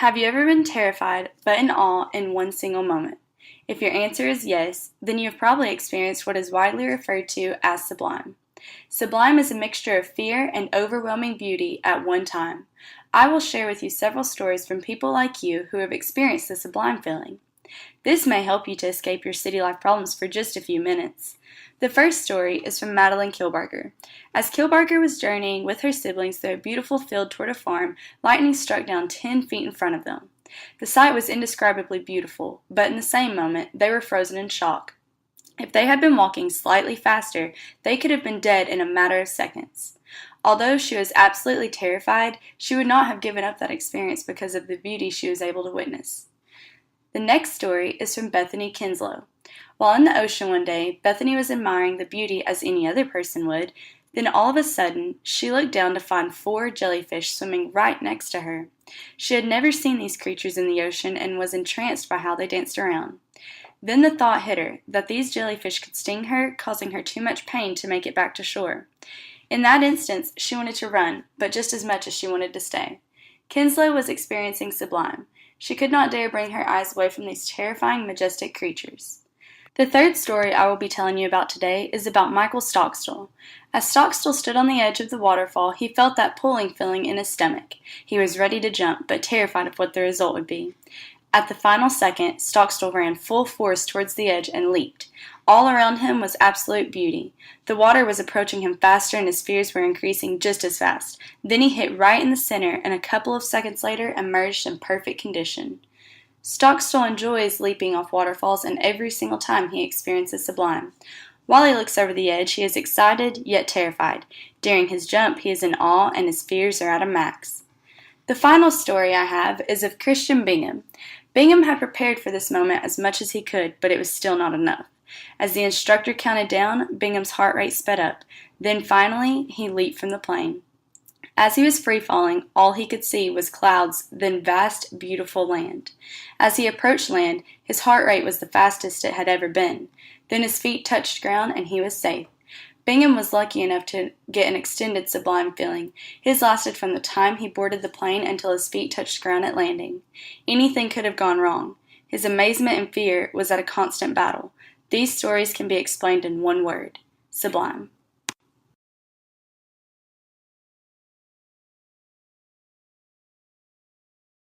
Have you ever been terrified but in awe in one single moment? If your answer is yes, then you have probably experienced what is widely referred to as sublime. Sublime is a mixture of fear and overwhelming beauty at one time. I will share with you several stories from people like you who have experienced the sublime feeling. This may help you to escape your city life problems for just a few minutes. The first story is from Madeline Kilbarger. As Kilbarger was journeying with her siblings through a beautiful field toward a farm, lightning struck down 10 feet in front of them. The sight was indescribably beautiful, but in the same moment, they were frozen in shock. If they had been walking slightly faster, they could have been dead in a matter of seconds. Although she was absolutely terrified, she would not have given up that experience because of the beauty she was able to witness. The next story is from Bethany Kinslow. While in the ocean one day, Bethany was admiring the beauty as any other person would. Then all of a sudden, she looked down to find 4 jellyfish swimming right next to her. She had never seen these creatures in the ocean and was entranced by how they danced around. Then the thought hit her that these jellyfish could sting her, causing her too much pain to make it back to shore. In that instance, she wanted to run, but just as much as she wanted to stay. Kinslow was experiencing sublime. She could not dare bring her eyes away from these terrifying, majestic creatures. The third story I will be telling you about today is about Michael Stockstill. As Stockstill stood on the edge of the waterfall, he felt that pulling feeling in his stomach. He was ready to jump, but terrified of what the result would be. At the final second, Stockstill ran full force towards the edge and leaped. All around him was absolute beauty. The water was approaching him faster and his fears were increasing just as fast. Then he hit right in the center and a couple of seconds later emerged in perfect condition. Stockstill enjoys leaping off waterfalls and every single time he experiences sublime. While he looks over the edge, he is excited yet terrified. During his jump, he is in awe and his fears are at a max. The final story I have is of Christian Bingham. Bingham had prepared for this moment as much as he could, but it was still not enough. As the instructor counted down, Bingham's heart rate sped up. Then finally, he leaped from the plane. As he was free-falling, all he could see was clouds, then vast, beautiful land. As he approached land, his heart rate was the fastest it had ever been. Then his feet touched ground and he was safe. Bingham was lucky enough to get an extended sublime feeling. His lasted from the time he boarded the plane until his feet touched ground at landing. Anything could have gone wrong. His amazement and fear was at a constant battle. These stories can be explained in one word: sublime.